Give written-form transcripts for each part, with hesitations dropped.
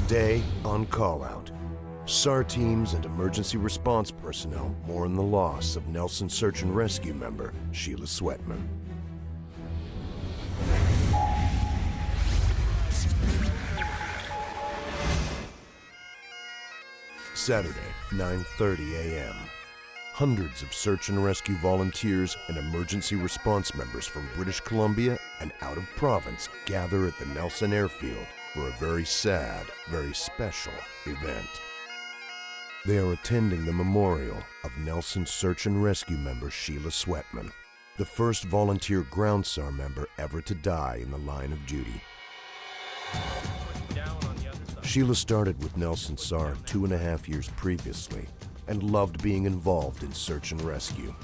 Today on Callout, SAR teams and emergency response personnel mourn the loss of Nelson Search and Rescue member Sheila Sweatman. Saturday, 9:30 a.m. Hundreds of search and rescue volunteers and emergency response members from British Columbia and out of province gather at the Nelson Airfield for a very sad, very special event. They are attending the memorial of Nelson Search and Rescue member Sheila Sweatman, the first volunteer ground SAR member ever to die in the line of duty. Sheila started with Nelson SAR 2.5 years previously and loved being involved in search and rescue.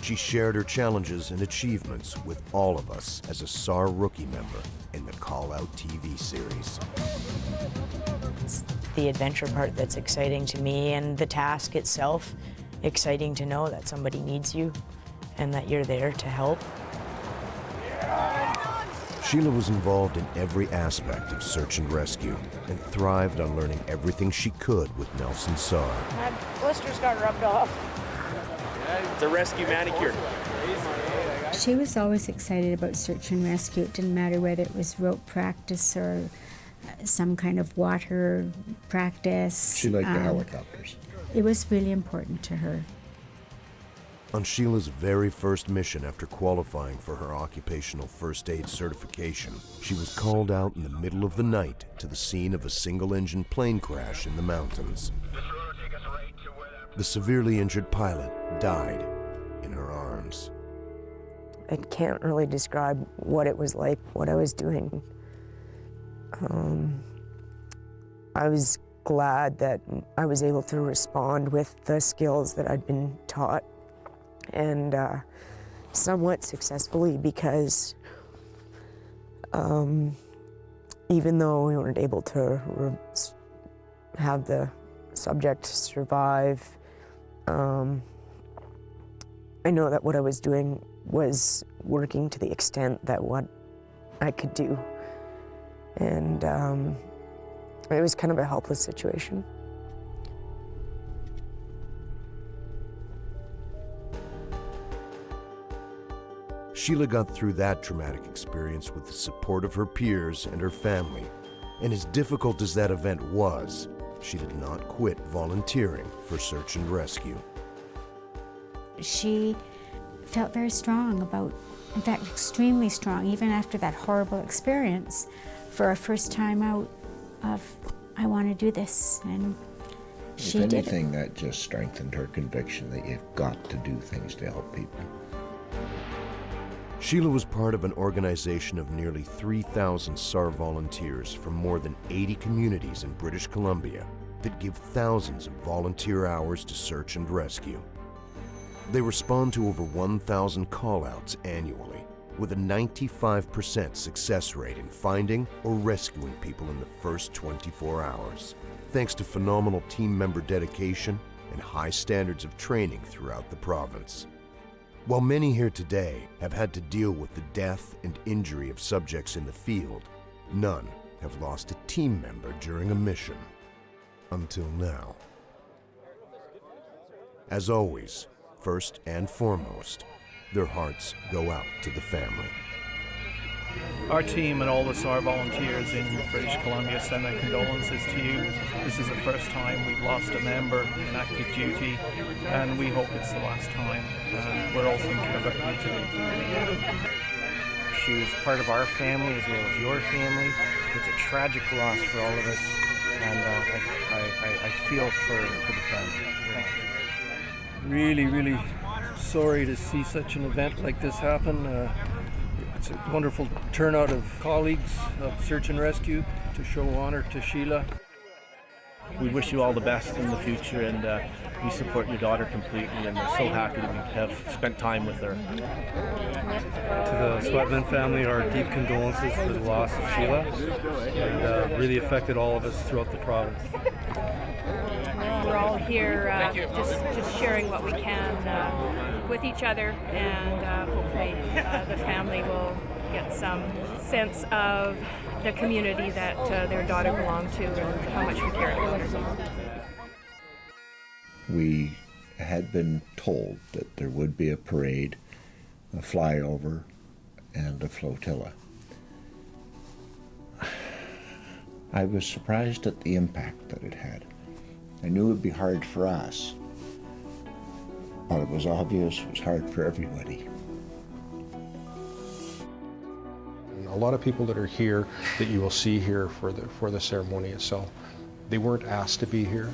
She shared her challenges and achievements with all of us as a SAR rookie member in the Callout TV series. It's the adventure part that's exciting to me, and the task itself, exciting to know that somebody needs you and that you're there to help. Sheila was involved in every aspect of search and rescue and thrived on learning everything she could with Nelson SAR. My blisters got rubbed off. It's a rescue manicure. She was always excited about search and rescue. It didn't matter whether it was rope practice or some kind of water practice. She liked the helicopters. It was really important to her. On Sheila's very first mission after qualifying for her occupational first aid certification, she was called out in the middle of the night to the scene of a single-engine plane crash in the mountains. The severely injured pilot died in her arms. I can't really describe what it was like, what I was doing. I was glad that I was able to respond with the skills that I'd been taught, and somewhat successfully, because even though we weren't able to have the subject survive, I know that what I was doing was working to the extent that what I could do. And it was kind of a helpless situation. Sheila got through that traumatic experience with the support of her peers and her family. And as difficult as that event was, she did not quit volunteering for search and rescue. She felt very strong about, in fact, extremely strong, even after that horrible experience, for a first time out of, I want to do this, and she did it. If anything, that just strengthened her conviction that you've got to do things to help people. Sheila was part of an organization of nearly 3,000 SAR volunteers from more than 80 communities in British Columbia that give thousands of volunteer hours to search and rescue. They respond to over 1,000 call-outs annually, with a 95% success rate in finding or rescuing people in the first 24 hours, thanks to phenomenal team member dedication and high standards of training throughout the province. While many here today have had to deal with the death and injury of subjects in the field, none have lost a team member during a mission. Until now. As always, first and foremost, their hearts go out to the family. Our team and all the SAR volunteers in British Columbia send their condolences to you. This is the first time we've lost a member in active duty, and we hope it's the last time. We're all thinking about you today. She was part of our family as well as your family. It's a tragic loss for all of us, and I feel for the family. Really, really sorry to see such an event like this happen. It's a wonderful turnout of colleagues of Search and Rescue to show honor to Sheila. We wish you all the best in the future, and we support your daughter completely, and we're so happy to have spent time with her. To the Sweatman family, our deep condolences for the loss of Sheila, and really affected all of us throughout the province. We're all here just sharing what we can with each other, and hopefully the family will get some sense of the community that their daughter belonged to and how much we care about her. We had been told that there would be a parade, a flyover, and a flotilla. I was surprised at the impact that it had. I knew it would be hard for us, but it was obvious it was hard for everybody. A lot of people that are here, that you will see here for the ceremony itself, they weren't asked to be here.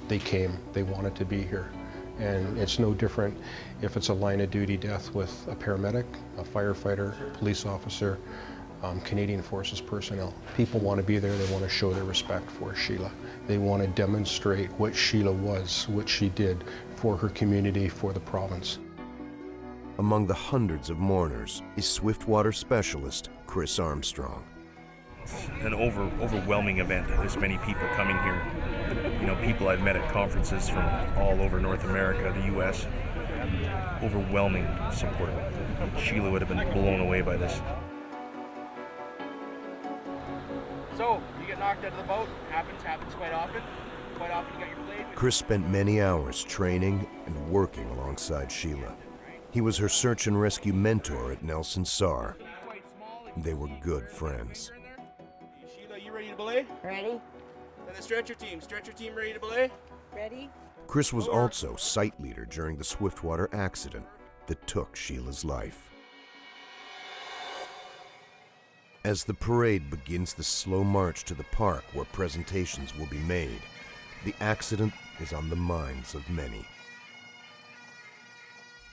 They came, they wanted to be here. And it's no different if it's a line of duty death with a paramedic, a firefighter, police officer, Canadian Forces personnel. People want to be there, they want to show their respect for Sheila. They want to demonstrate what Sheila was, what she did for her community, for the province. Among the hundreds of mourners is Swiftwater specialist Chris Armstrong. It's an overwhelming event, this many people coming here. You know, people I've met at conferences from all over North America, the U.S. Overwhelming support. Sheila would have been blown away by this. So, you get knocked out of the boat, happens quite often. Quite often you got your blade. Chris spent many hours training and working alongside Sheila. He was her search and rescue mentor at Nelson SAR. They were good friends. Sheila, you ready to belay? Ready? Then the stretcher team ready to belay? Ready? Chris was also site leader during the Swiftwater accident that took Sheila's life. As the parade begins the slow march to the park where presentations will be made, the accident is on the minds of many.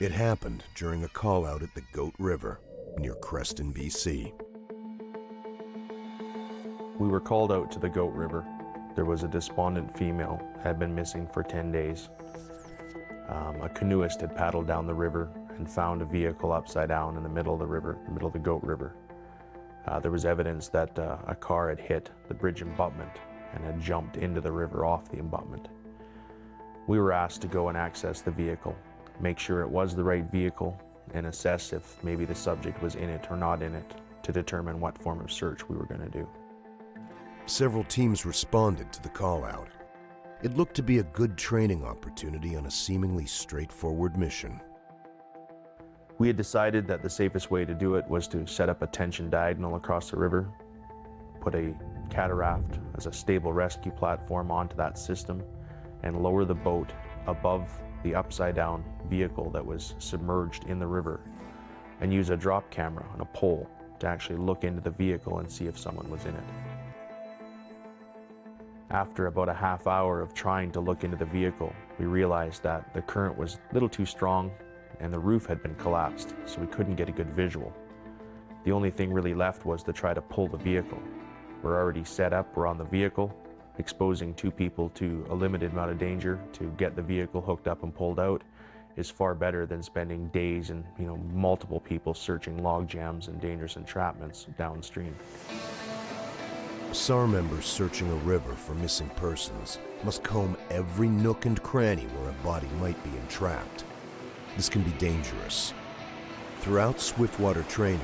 It happened during a call-out at the Goat River near Creston, BC. We were called out to the Goat River. There was a despondent female had been missing for 10 days. A canoeist had paddled down the river and found a vehicle upside down in the middle of the river, the middle of the Goat River. There was evidence that a car had hit the bridge abutment and had jumped into the river off the abutment. We were asked to go and access the vehicle, make sure it was the right vehicle, and assess if maybe the subject was in it or not in it to determine what form of search we were going to do. Several teams responded to the call-out. It looked to be a good training opportunity on a seemingly straightforward mission. We had decided that the safest way to do it was to set up a tension diagonal across the river, put a cataract as a stable rescue platform onto that system, and lower the boat above the upside-down vehicle that was submerged in the river, and use a drop camera on a pole to actually look into the vehicle and see if someone was in it. After about a half hour of trying to look into the vehicle, we realized that the current was a little too strong and the roof had been collapsed, so we couldn't get a good visual. The only thing really left was to try to pull the vehicle. We're already set up, we're on the vehicle. Exposing two people to a limited amount of danger to get the vehicle hooked up and pulled out is far better than spending days and multiple people searching log jams and dangerous entrapments downstream. SAR members searching a river for missing persons must comb every nook and cranny where a body might be entrapped. This can be dangerous. Throughout Swiftwater training,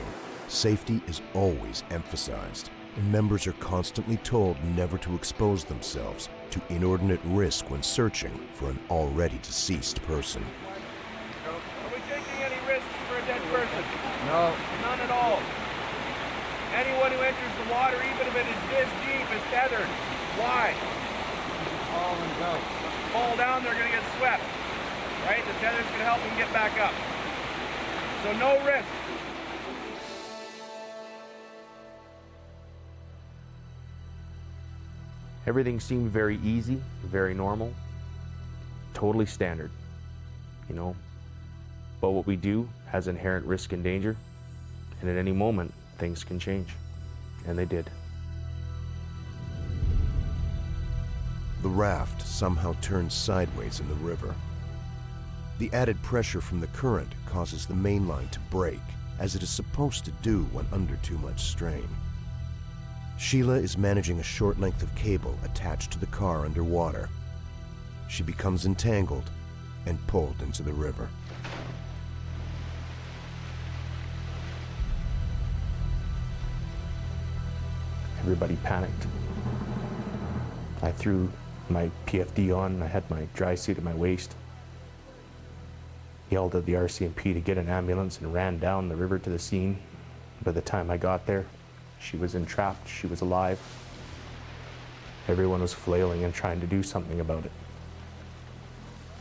safety is always emphasized, and members are constantly told never to expose themselves to inordinate risk when searching for an already deceased person. Are we taking any risks for a dead person? No. None at all. Anyone who enters the water, even if it is this deep, is tethered. Why? Fall and go. Fall down, they're going to get swept. Right? The tether's going to help them get back up. So no risks. Everything seemed very easy, very normal, totally standard, But what we do has inherent risk and danger, and at any moment, things can change. And they did. The raft somehow turns sideways in the river. The added pressure from the current causes the main line to break, as it is supposed to do when under too much strain. Sheila is managing a short length of cable attached to the car underwater. She becomes entangled and pulled into the river. Everybody panicked. I threw my PFD on, I had my dry suit at my waist. Yelled at the RCMP to get an ambulance and ran down the river to the scene. By the time I got there, she was entrapped, she was alive. Everyone was flailing and trying to do something about it.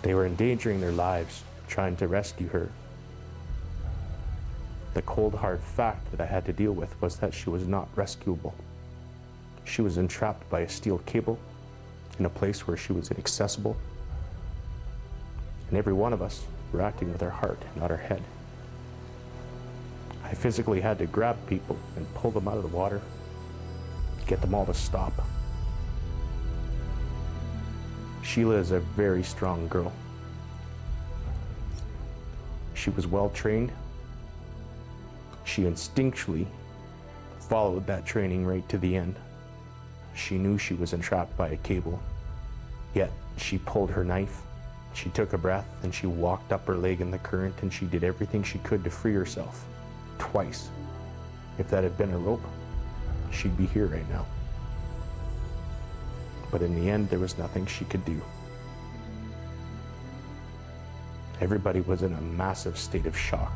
They were endangering their lives, trying to rescue her. The cold, hard fact that I had to deal with was that she was not rescuable. She was entrapped by a steel cable in a place where she was inaccessible. And every one of us were acting with our heart, not our head. I physically had to grab people and pull them out of the water, get them all to stop. Sheila is a very strong girl. She was well trained. She instinctually followed that training right to the end. She knew she was entrapped by a cable, yet she pulled her knife, she took a breath, and she walked up her leg in the current, and she did everything she could to free herself. Twice. If that had been a rope, she'd be here right now. But in the end, there was nothing she could do. Everybody was in a massive state of shock.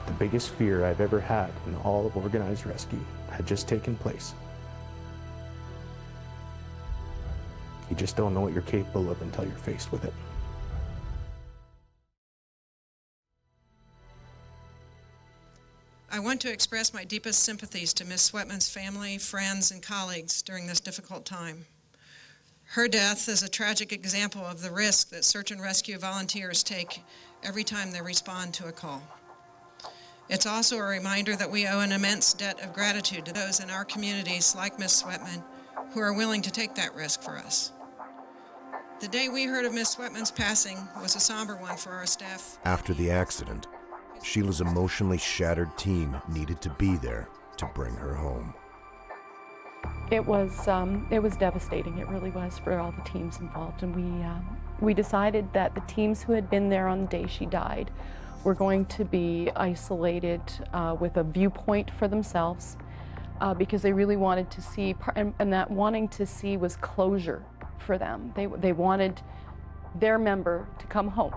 The biggest fear I've ever had in all of organized rescue had just taken place. You just don't know what you're capable of until you're faced with it. I want to express my deepest sympathies to Ms. Sweatman's family, friends, and colleagues during this difficult time. Her death is a tragic example of the risk that search and rescue volunteers take every time they respond to a call. It's also a reminder that we owe an immense debt of gratitude to those in our communities like Ms. Sweatman who are willing to take that risk for us. The day we heard of Ms. Sweatman's passing was a somber one for our staff. After the accident, Sheila's emotionally shattered team needed to be there to bring her home. It was devastating. It really was for all the teams involved, and we decided that the teams who had been there on the day she died were going to be isolated with a viewpoint for themselves because they really wanted to see, and that wanting to see was closure for them. They wanted their member to come home.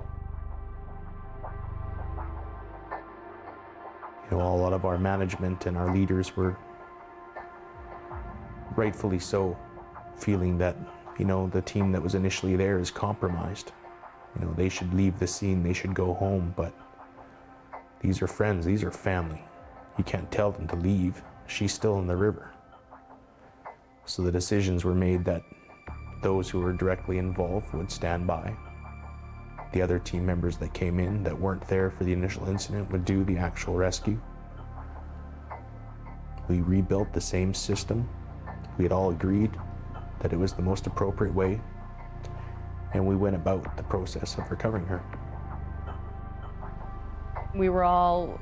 You know, a lot of our management and our leaders were rightfully so feeling that, you know, the team that was initially there is compromised. You know, they should leave the scene, they should go home, but these are friends, these are family. You can't tell them to leave. She's still in the river. So the decisions were made that those who were directly involved would stand by. The other team members that came in that weren't there for the initial incident would do the actual rescue. We rebuilt the same system. We had all agreed that it was the most appropriate way, and we went about the process of recovering her. We were all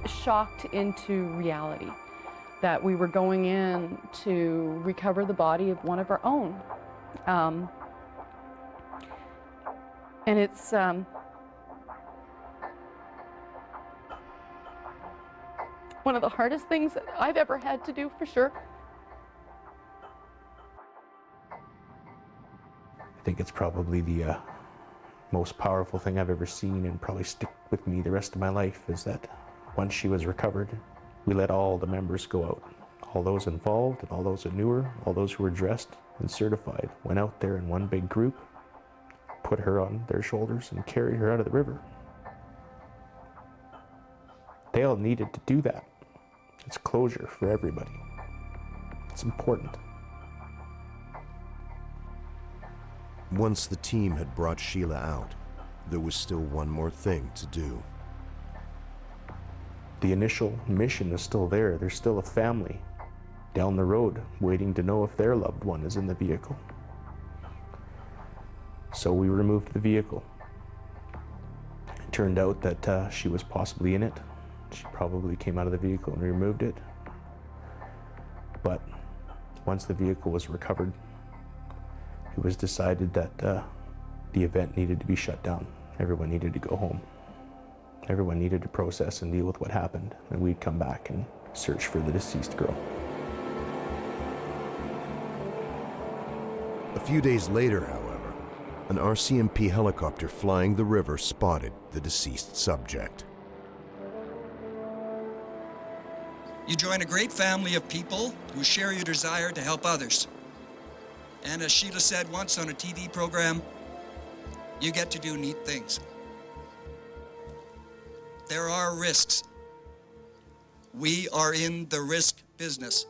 shocked into reality that we were going in to recover the body of one of our own. And it's one of the hardest things that I've ever had to do, for sure. I think it's probably the most powerful thing I've ever seen, and probably stick with me the rest of my life, is that once she was recovered, we let all the members go out. All those involved and all those that knew her, all those who were dressed and certified, went out there in one big group, put her on their shoulders and carried her out of the river. They all needed to do that. It's closure for everybody. It's important. Once the team had brought Sheila out, there was still one more thing to do. The initial mission is still there. There's still a family down the road waiting to know if their loved one is in the vehicle. So we removed the vehicle. It turned out that she was possibly in it. She probably came out of the vehicle and removed it. But once the vehicle was recovered, it was decided that the event needed to be shut down. Everyone needed to go home. Everyone needed to process and deal with what happened, and we'd come back and search for the deceased girl. A few days later, however, an RCMP helicopter flying the river spotted the deceased subject. You join a great family of people who share your desire to help others. And as Sheila said once on a TV program, you get to do neat things. There are risks. We are in the risk business.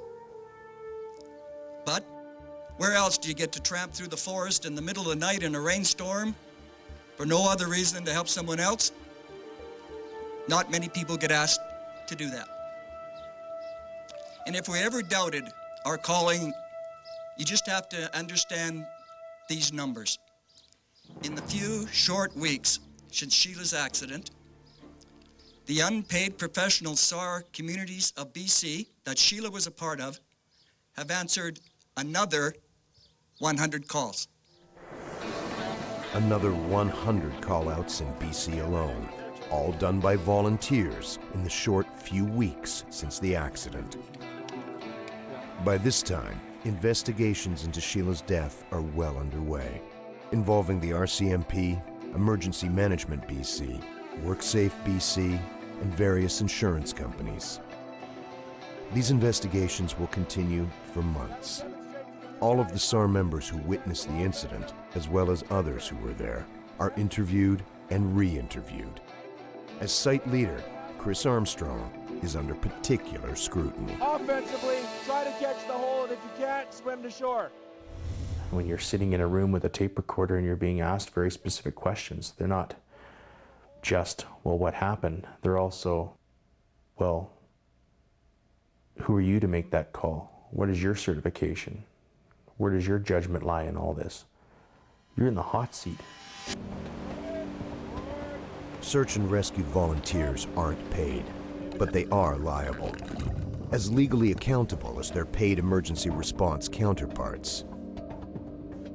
But where else do you get to tramp through the forest in the middle of the night in a rainstorm for no other reason than to help someone else? Not many people get asked to do that. And if we ever doubted our calling, you just have to understand these numbers. In the few short weeks since Sheila's accident, the unpaid professional SAR communities of BC that Sheila was a part of have answered another 100 calls. Another 100 call-outs in BC alone, all done by volunteers in the short few weeks since the accident. By this time, investigations into Sheila's death are well underway, involving the RCMP, Emergency Management BC, WorkSafe BC, and various insurance companies. These investigations will continue for months. All of the SAR members who witnessed the incident, as well as others who were there, are interviewed and re-interviewed. As site leader, Chris Armstrong is under particular scrutiny. Offensively, try to catch the hole, and if you can't, swim to shore. When you're sitting in a room with a tape recorder and you're being asked very specific questions, they're not just, well, what happened? They're also, well, who are you to make that call? What is your certification? Where does your judgment lie in all this? You're in the hot seat. Search and rescue volunteers aren't paid, but they are liable, as legally accountable as their paid emergency response counterparts.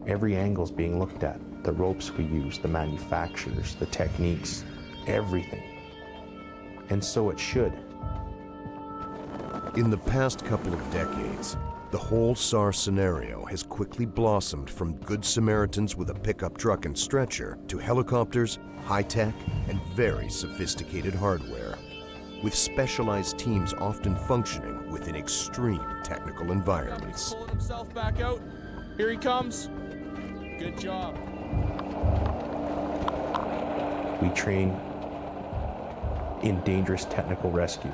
Every angle's being looked at. The ropes we use, the manufacturers, the techniques, everything. And so it should. In the past couple of decades, the whole SAR scenario has quickly blossomed from Good Samaritans with a pickup truck and stretcher to helicopters, high-tech, and very sophisticated hardware, with specialized teams often functioning within extreme technical environments. Pulling himself back out. Here he comes. Good job. We train in dangerous technical rescue.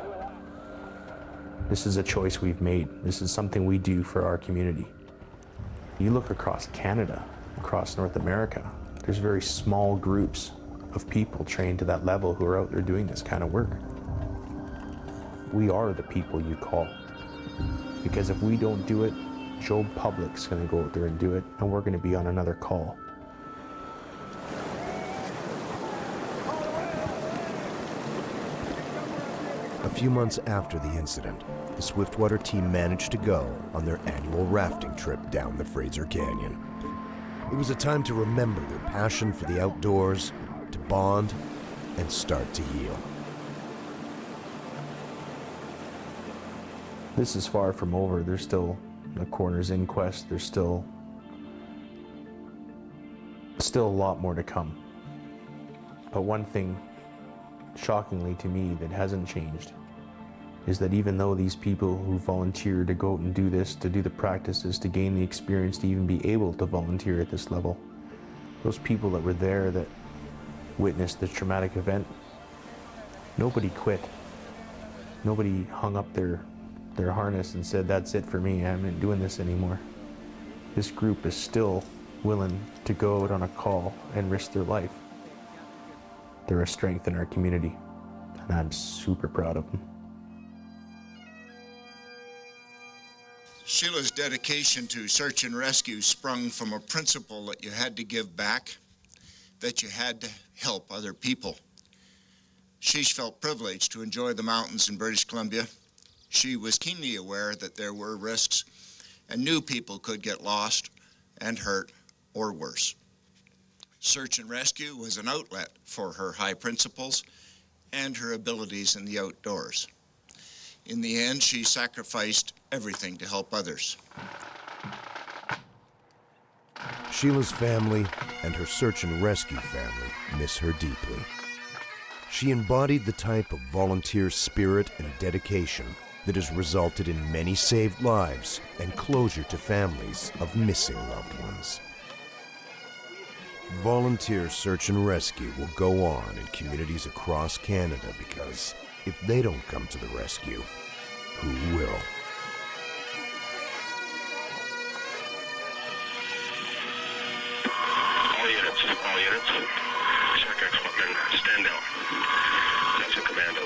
This is a choice we've made. This is something we do for our community. You look across Canada, across North America, there's very small groups of people trained to that level who are out there doing this kind of work. We are the people you call. Because if we don't do it, Joe Public's gonna go out there and do it, and we're gonna be on another call. A few months after the incident, the Swiftwater team managed to go on their annual rafting trip down the Fraser Canyon. It was a time to remember their passion for the outdoors, to bond, and start to heal. This is far from over. There's still a coroner's inquest. There's still a lot more to come. But one thing, shockingly to me, that hasn't changed is that even though these people who volunteer to go out and do this, to do the practices, to gain the experience, to even be able to volunteer at this level, those people that were there that witnessed the traumatic event, nobody quit. Nobody hung up their harness and said, that's it for me, I'm not doing this anymore. This group is still willing to go out on a call and risk their life. They're a strength in our community, and I'm super proud of them. Sheila's dedication to search and rescue sprung from a principle that you had to give back, that you had to help other people. She felt privileged to enjoy the mountains in British Columbia. She was keenly aware that there were risks and knew people could get lost and hurt or worse. Search and rescue was an outlet for her high principles and her abilities in the outdoors. In the end, she sacrificed everything to help others. Sheila's family and her search and rescue family miss her deeply. She embodied the type of volunteer spirit and dedication that has resulted in many saved lives and closure to families of missing loved ones. Volunteer search and rescue will go on in communities across Canada because if they don't come to the rescue, who will? All units. Check X-Footman, stand down. That's a commando.